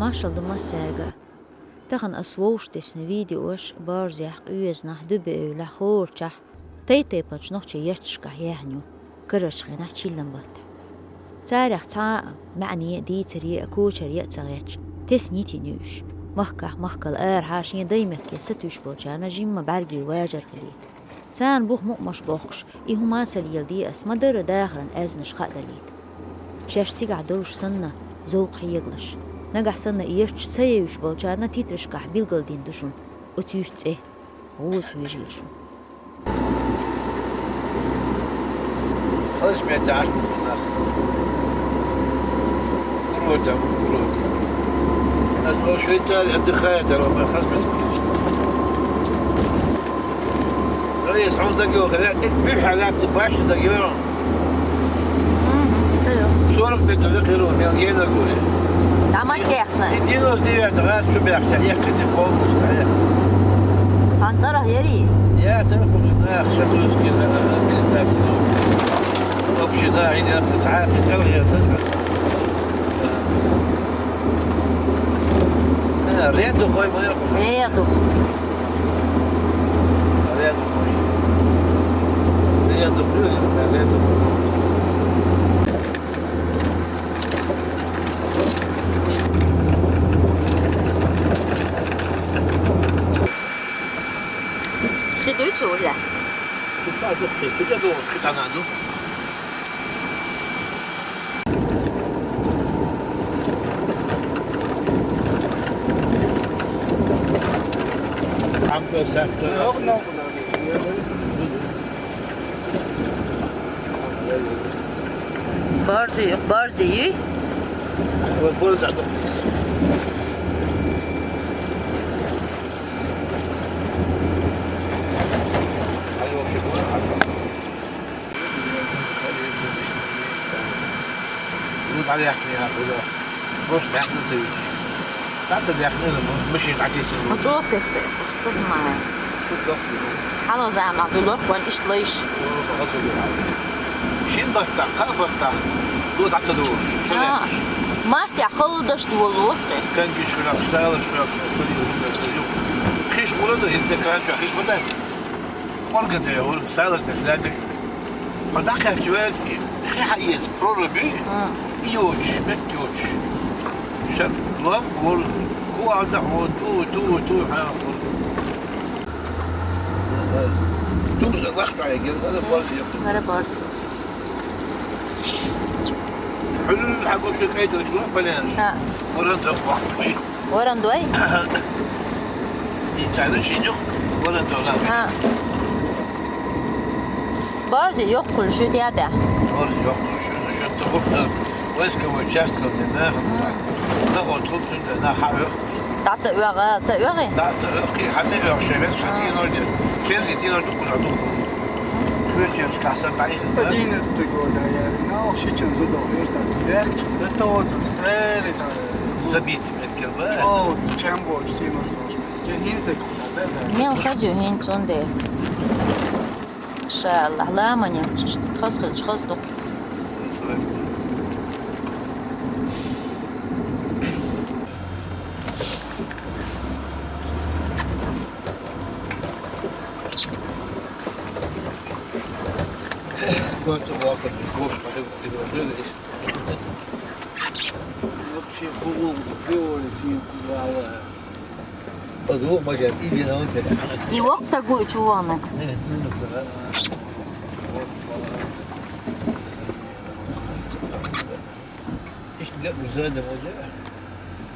ماشل دمسرجة تخن أسووش تسن فيديوش بارزيح قيزنا دبئ لخورشح تيتي بچ نوچ يرتشكه يهنيو كرش خينا تشيلن بات تاريخ تا معني دي تري كوچر يتسغيش تسنيتي نيوش محكل حاشين دايمك يستوش بوچانا جيم برگي واجر خليت تان بوخ مقمش بوخش إهما سليل دي اسم در داخلن أزنش خادليت شاش سيقع دولش سنة زوق حيقلش نجح سنة إيرش سيوش بوچانا تيترش كح بيلقل دين دشون وتيوش تيه غوز حويجيشون خلاص ما تعرف بالناس كروتا الناس لو شوي تال عند خيات لو ما خلاص بس رئيس 10 دقيقة كذا تسبيح حالات باش دقيقة صورك بده ذكرون يلقين أقوله عملت يحنا يدينو زي تغاس شو بيحكي يحكي قوم مستحيل عنصره يري يا سنقول ناخ شكلوس كذا بيستاسلو وبشنا عيني تسعة تسوي تسعة رياضو خوي ما يرقص رياضو خوي رياضو خدوي تقولها تساعدو كده قطعة عنده عم بسافر بارزي والبرز عندهم يقول عليه يحكي هذا روش يحكي زيش تعتد يحكي مش يتعكيس وجوك تسمع حلو زي ما عبدالله وان إيش ليش شين بطا قلب بطا دو تعتدوش شو ليش مارتي خلدش دول وقت كان كيش خلاص اشتغل خيش ولده إذا كان خيش بداس ورقة يا ولد سالت تلاقي فدقة شوية خي حيز برولبي يوش بيت يوش شاب لام قول كو عدا تو حاول توش ضغط على جل هذا بارسي مرة بارزي حلو حقو شو كايت شو بلان ورا دفع ورن دوي يتعلم شيء ورا دولار بارزي yok kulşu diye de. Bارزي yok شو تقول ويسك وشاست كنا ناخذ خبز نا حاول Da tøyre. لا حتى شباب شتي نورد كنزي تي نورد كل عدو كويتش كاسن تعيق Один из такого, я на общий чем задал, я так легче, да тот стрелять, забить мескерба о, чем больше сильно нужно. Я хиздек уже, Мен хажу хин чонде. Шалла ла маня خص كنت واقف بالكوش ما تقدر ايش вообще был делать بدو ما جاب ايدي انا وانت И вақта гой чуванок. ايش لا مزاد موجه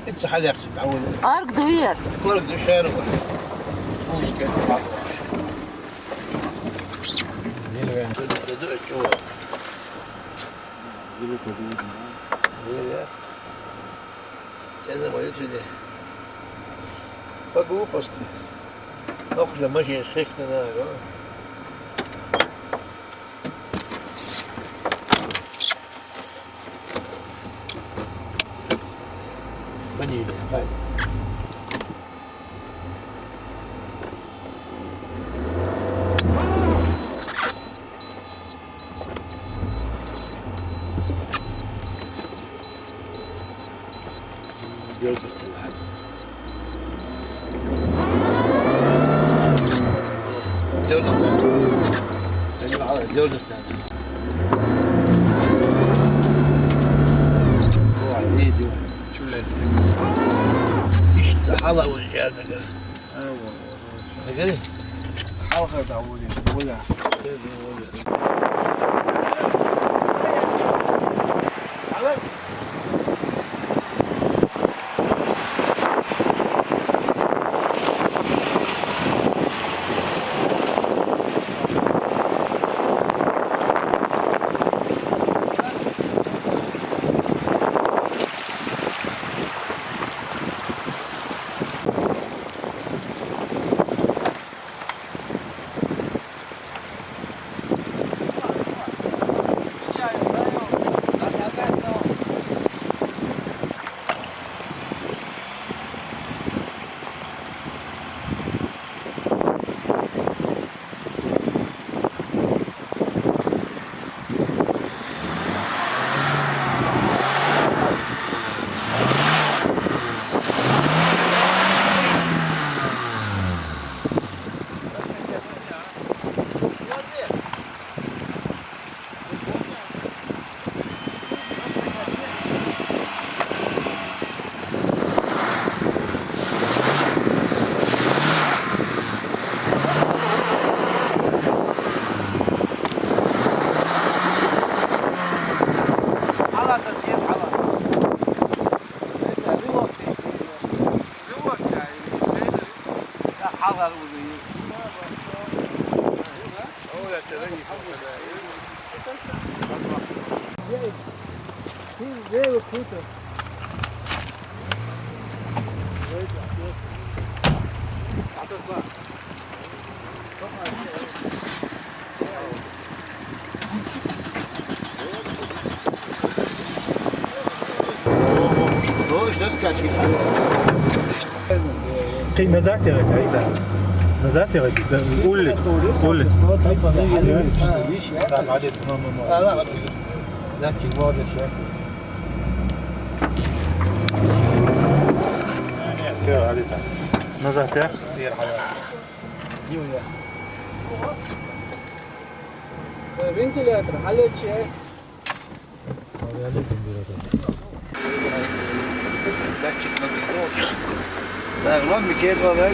انت حد يحسب تعود Ark duyar. كلك دشار وش كان بعض ما يصير بقوا بستي أخذ ماشي شيخنا مني هاي جودة الحل. جودة ايدي شو اللي حلا والجامع ده. ايوه كده حلقه تعودي ولا نزعت يا غالي عايزة نزعت يا غالي قول لي قول لي تعال عادي لا لا تشيل نزعت يا بنتي لا تحلل شيء لا غلط مكيف هذا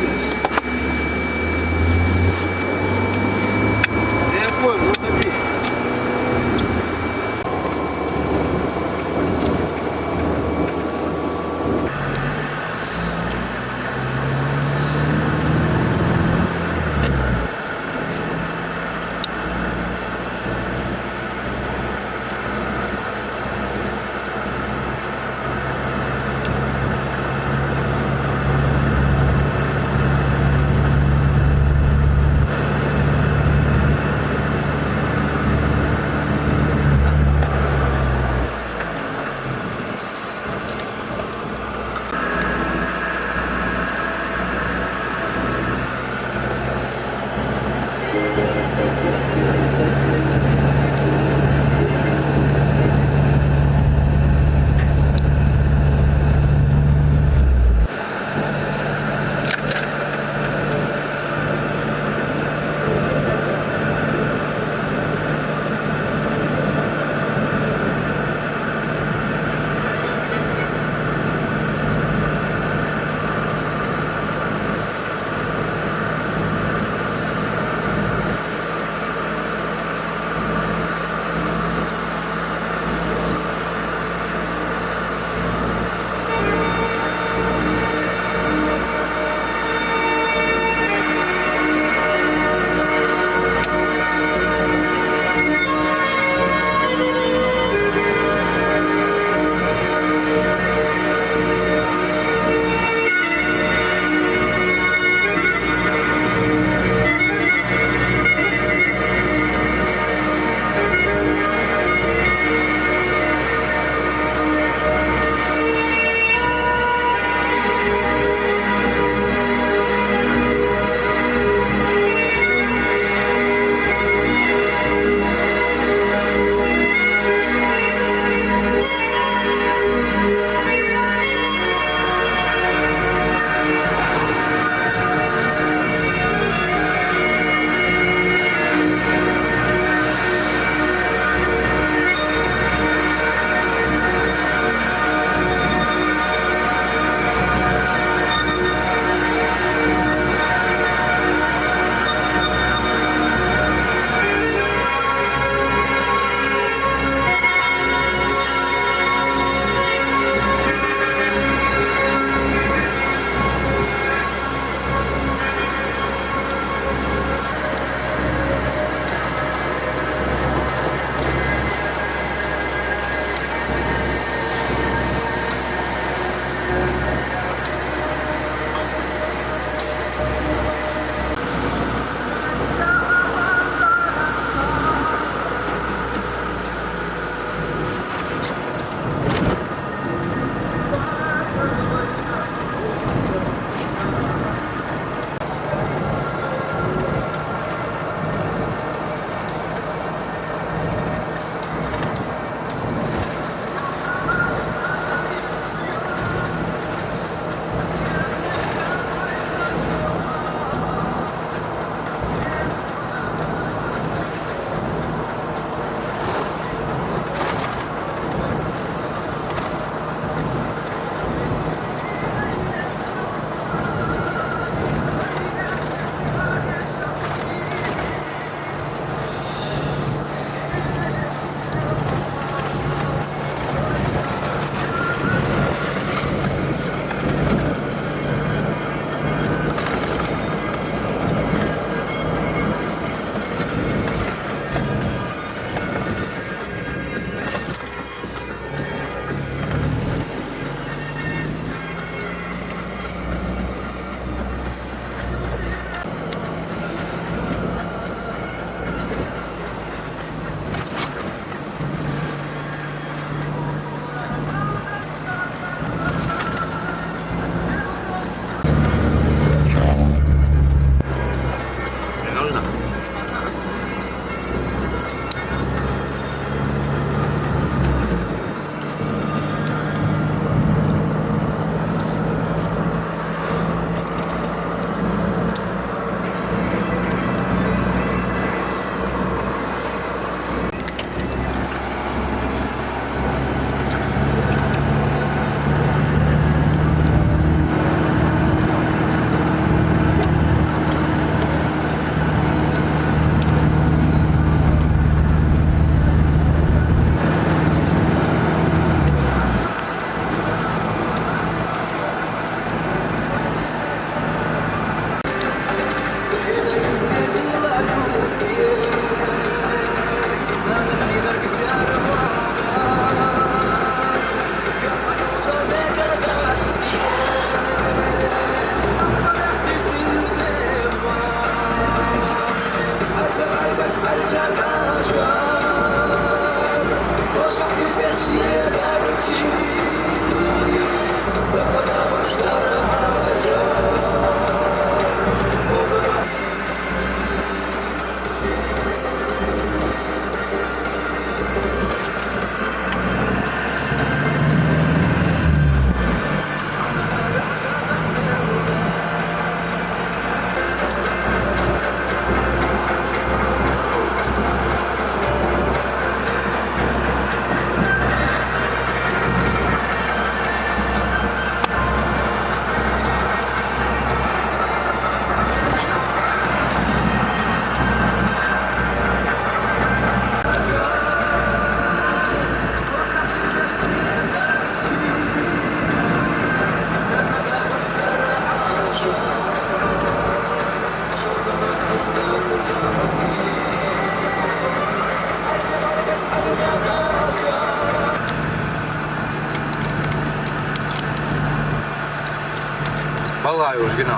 Vallahi już, genau.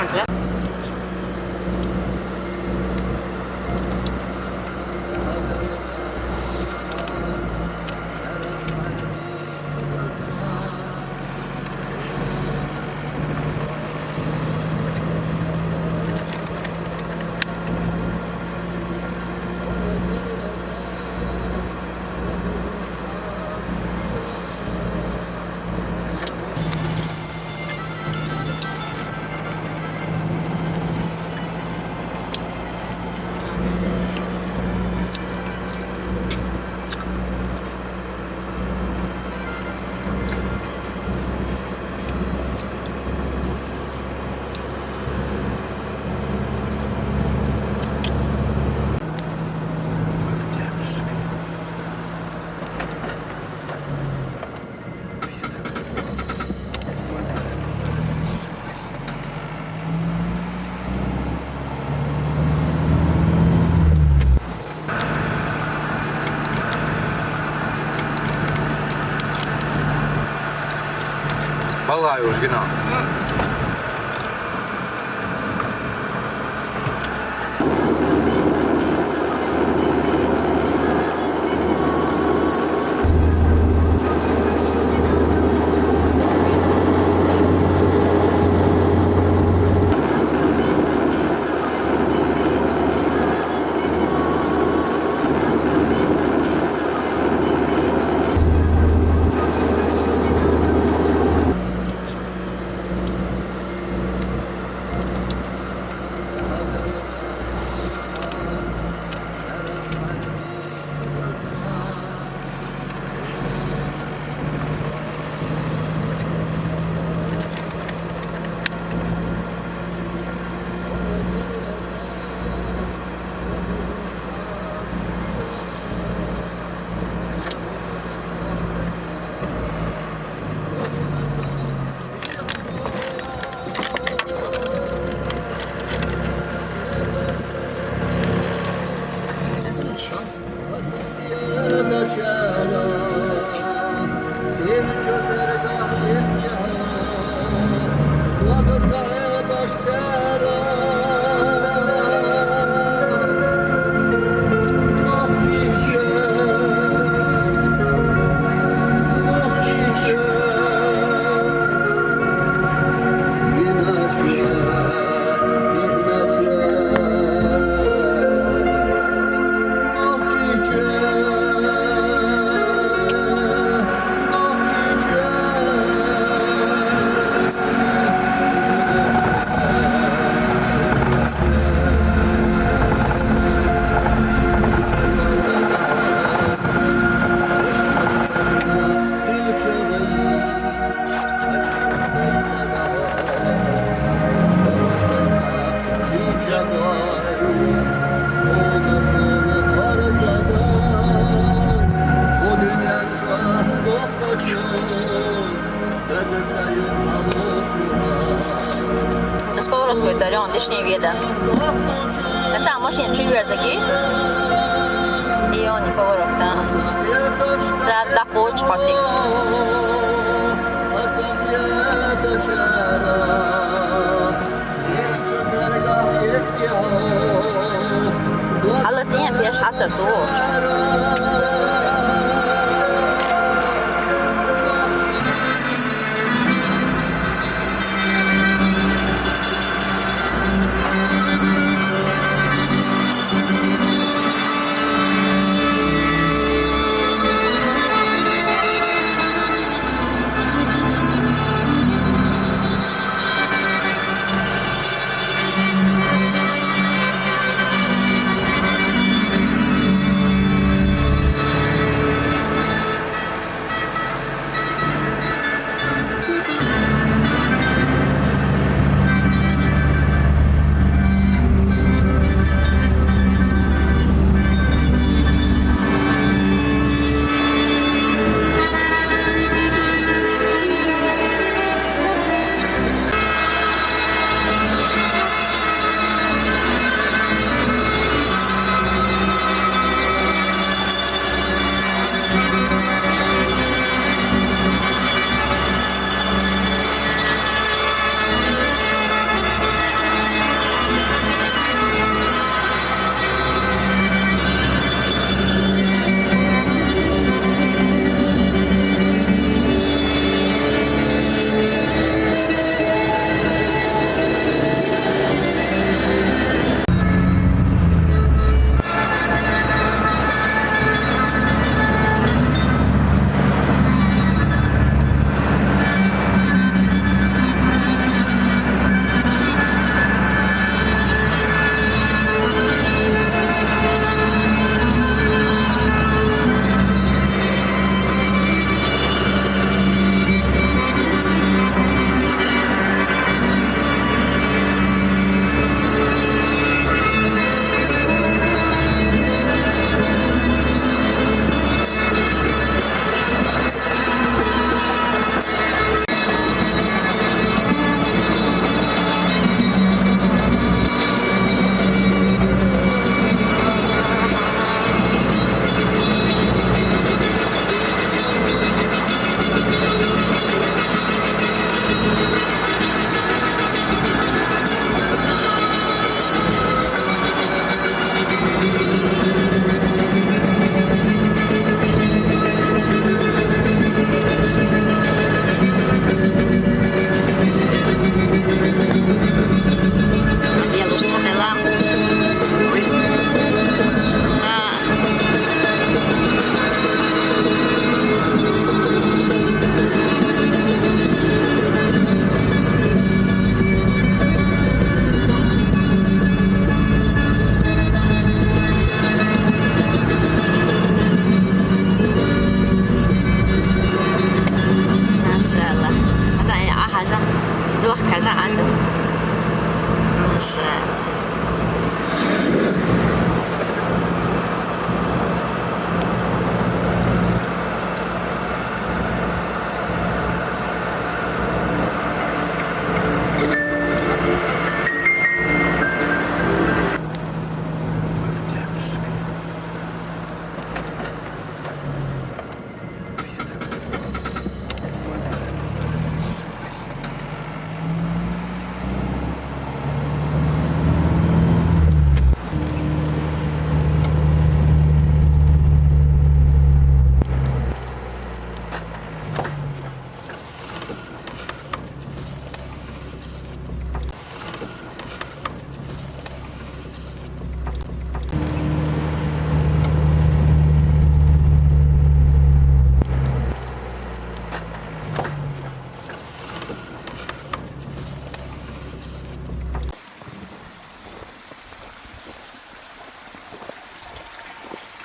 Önce. Vallahi już, genau. To z powrotu do on dnešní jeden. Začala možná 3 verzegi. I oni pоворot tam. Sraz da koč chodí. Ale ty nebudeš hacer tu oč.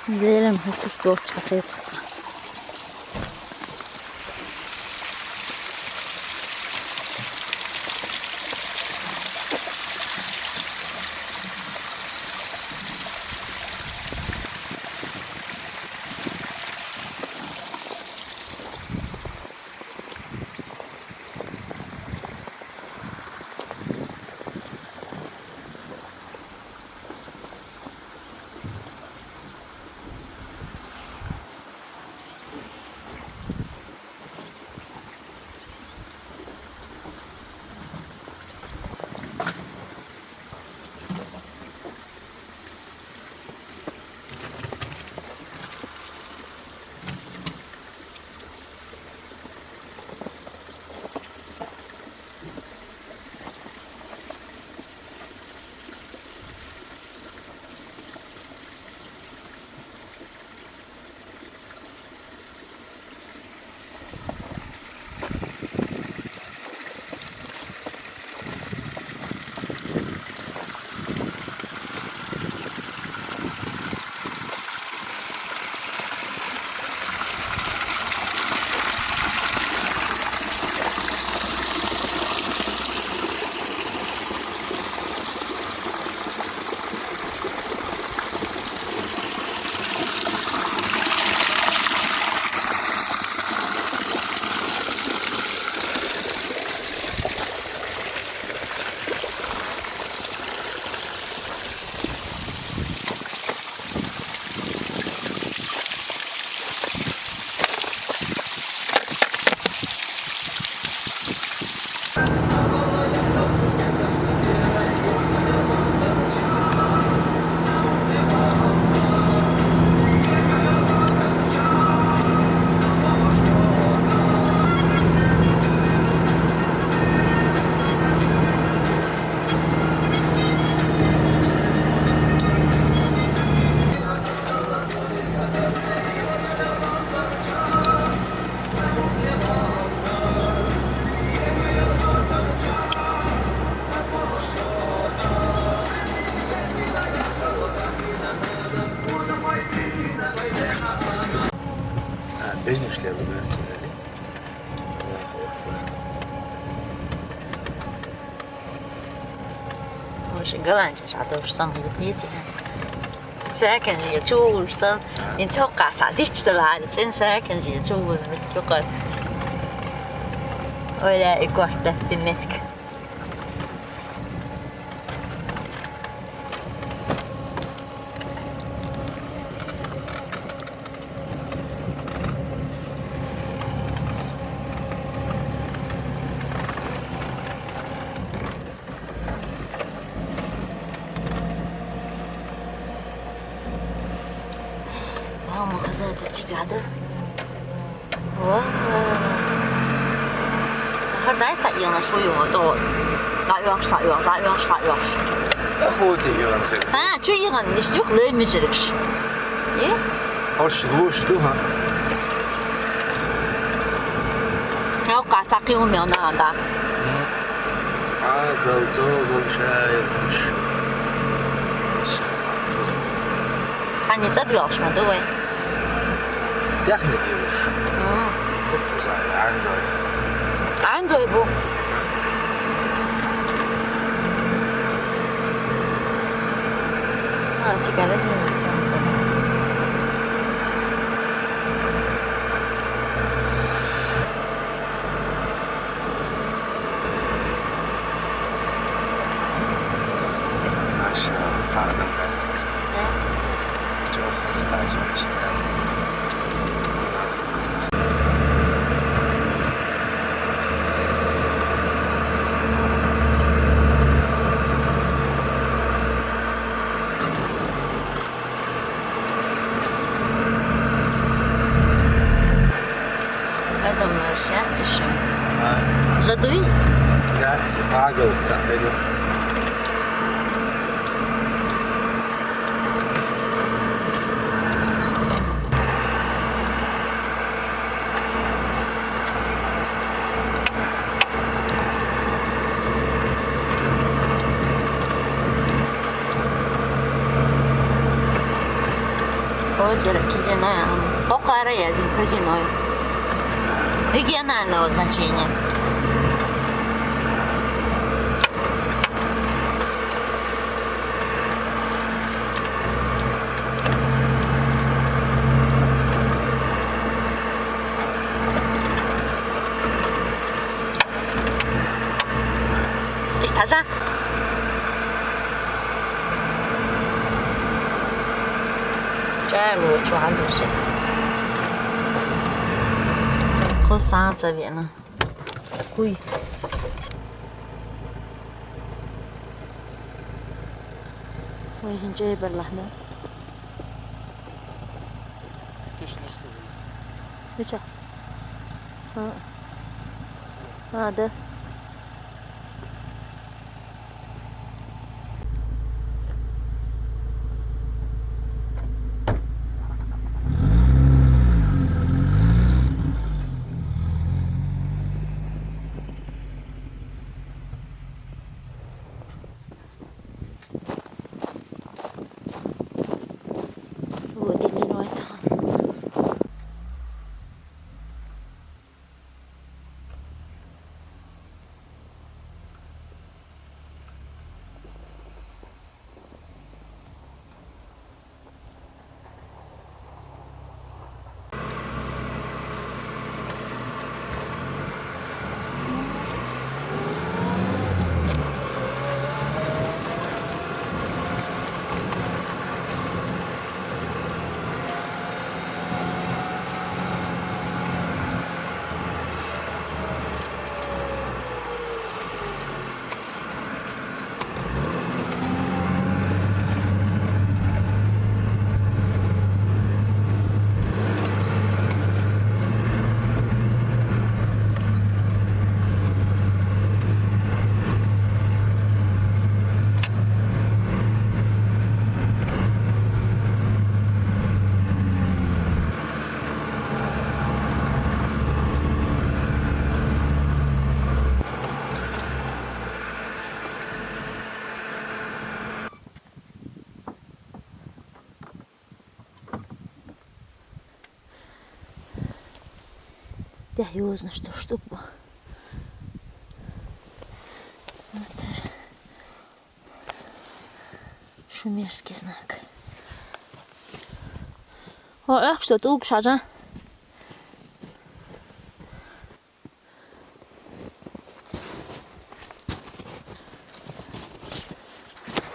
زيرم حسوش دوش حقيت Bežne šljevo braći, veli? مش قلنجش عطوشسن غيثيتي ساكن جي تشولسن ينتوقع تعديش تلعاد إن ساكن جي تشول متكقر ولا إكوارتة بمثك ماما غزالتي قاعدة واو هر داي سايونا شو يوضو لا يوقش لا يوقش لا يوقش لا يوقش أخوتي يغن خير. ها شو يغن نشتوق لي مجركش إيه هرش شدو ها. يوقع تقييم يونا دا قل زوج شايف مش.看你这表什么的喂， Technisch już. To za Android. Android bu. Ha çıkarız mı? Aşağı sağdan kalsın. Çok hızlı bir şey. Это маршрутишем. Задуй. Grazie, pago, sapete. озеро Кизиное. Окара язин Казиной. Регионального значения. Таза. Чайло чуандыш. Косанца вена. Куй. Ой, хинчей берлахна. Нича. Да. Да, ясно, что штука. Вот. Шумерский знак. О, эх, что тут шажа.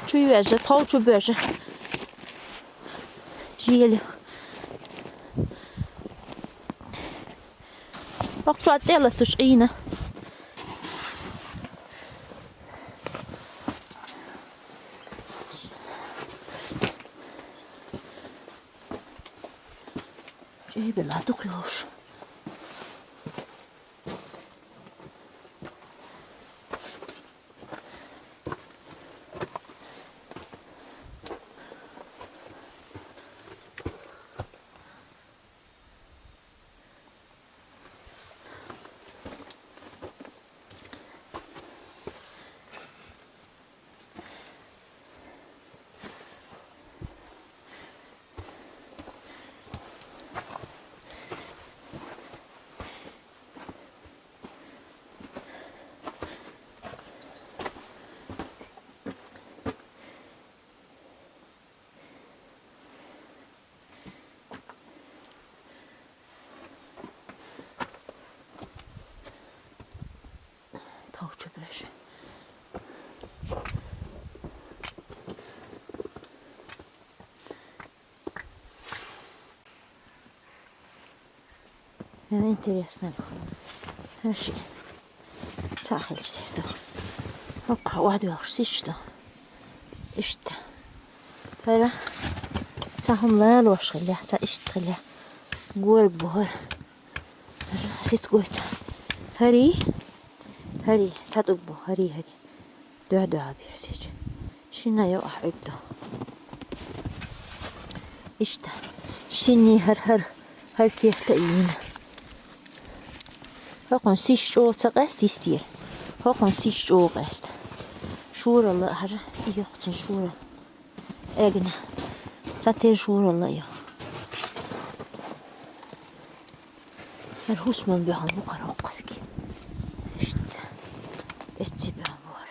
Чуешь же, толчу бежи. Еле. Bakça cela tushina. Cebe la dokuyor. Tavukçu böğü. Это интересно. Вообще. Сахар что. Ока, вадю, что? İşte. Böyle. Sahumlar loşgılı. Ta iştgılı. Gol buhar. Sit goyt. Hari. Hari. Tatubu. Hari. Dua bir seç. Şuna ya ahibda. İşte. Şini her kiyahta iyin. Hakon siş o taqast istir. Hakon siş o qast. Şuralı har yoqçun şura. Egna. Zaten şuralı ya. الهوسمان بيهان مقرق قسكي إشت إتي بيهان بوار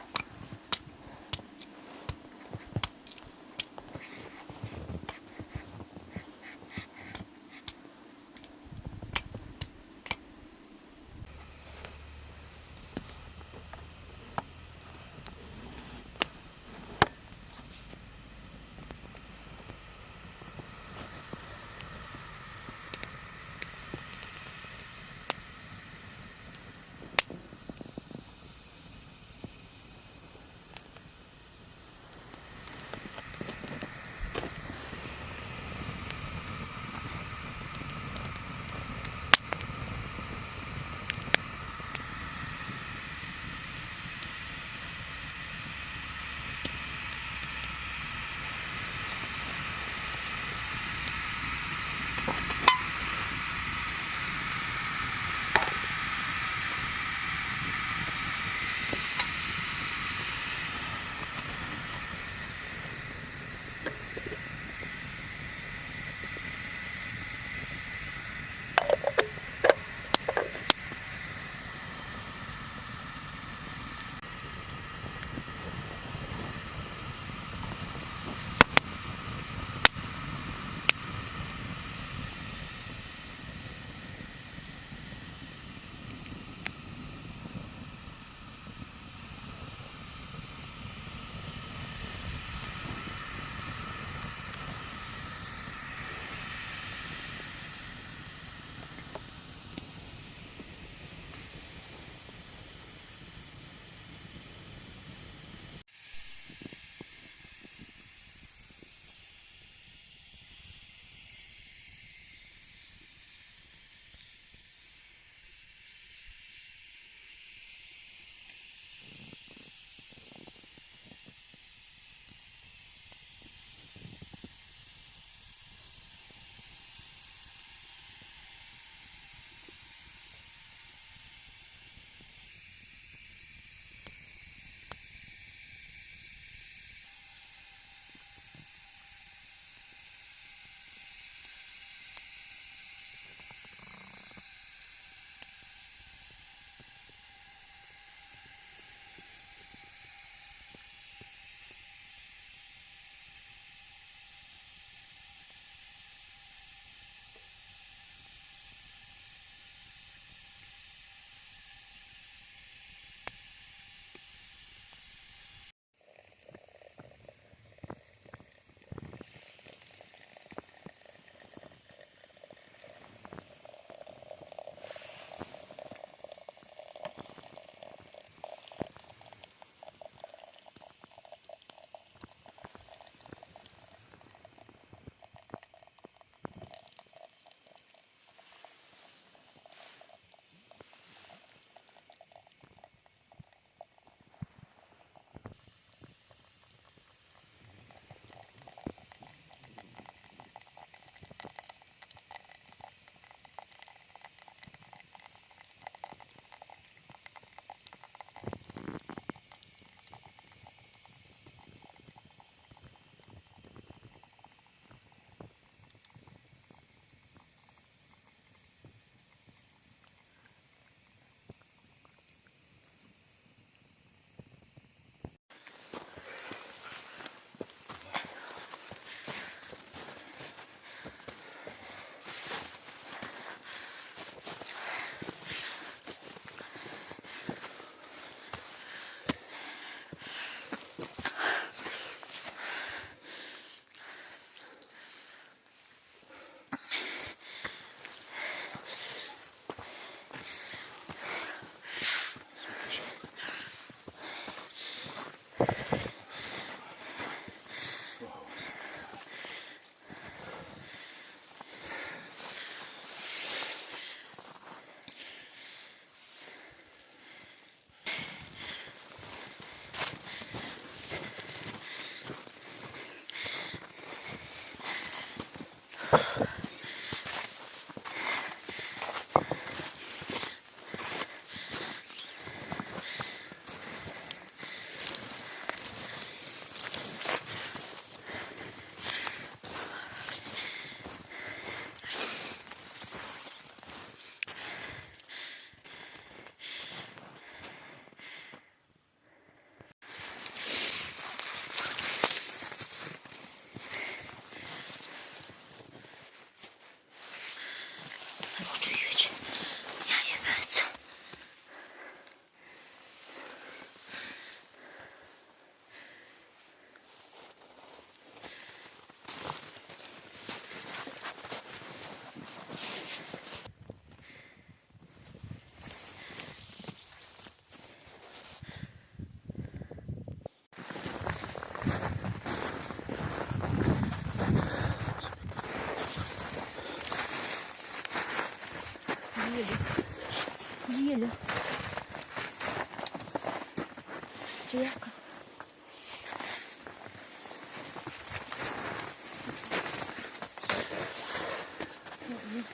Yakın.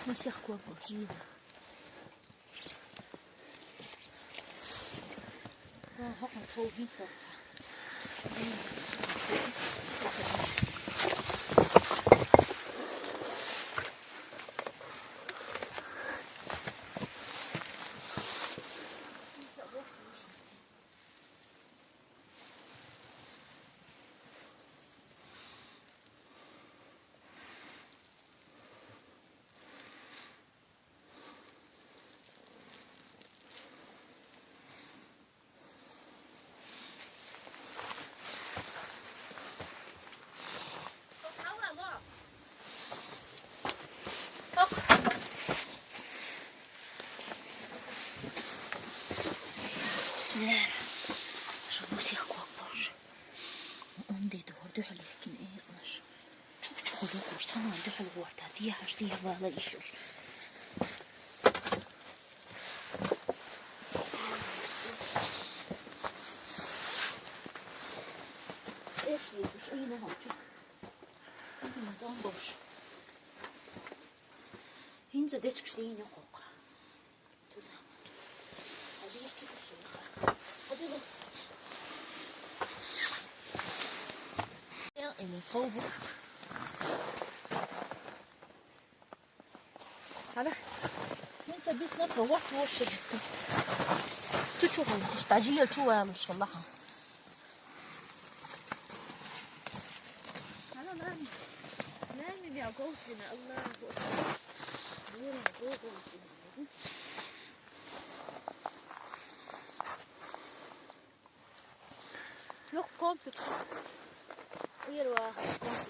Nasıl yakıyor bu şeyi? Hakikaten soğuk bir tat. Bismillah. Şu nasıl yakıyor? On dedi orada halekin iyi var. Çok olur sana da var da diye her şeyi bağla işiyor. Eşliymiş iyi ne olacak? Bundan boş. Hince de çıkışta yine koka. Güzel. Hadi yapacak usulü. Hadi bak. Elin kovuk. Hadi. Hince biz ne kovuk bu şey ettim. Çok olmuş. Tacıyel çok olmuş Allah'ım. Ya kovsuna Allah'ım. Yok kompleks. Hier var kompleks.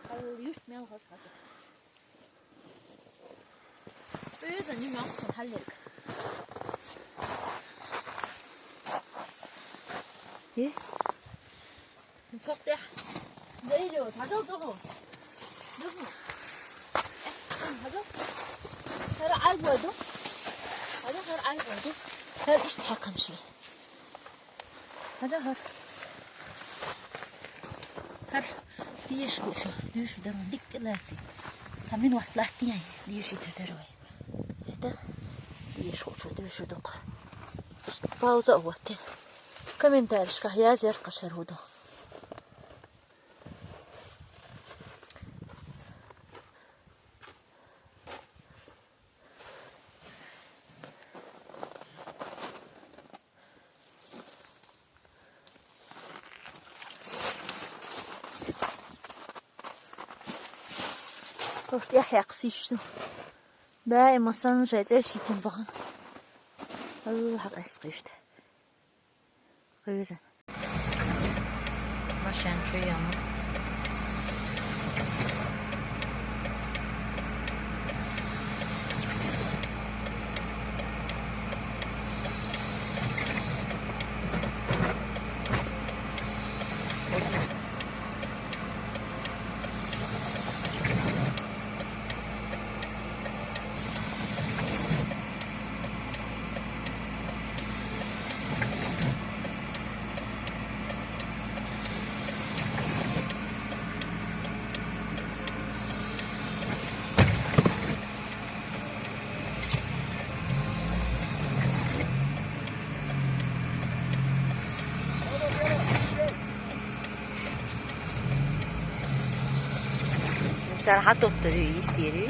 Al just mehr was hatte. Böse nicht mehr zum Hallerik. Hier. Çok da. Değil o. Hadi doğru. Doğru. هذا ترى عالوده هذا غير عالوده هذا إيش تحكم شيء هذا هر ديش وشو ديش درون ديك تلاتي سامين واحد ثلاثين ديش يتدروي هذا ديش وشو ديش دق باوزة وقت كمين دارش كهياز يرقش هرودو Hoş Yahya qısışdı. Daima sana şeyler şitin bakın. Allah qısışdı. Qoyusan. Maşan çoyamı. 잘 핫도그들이 있지.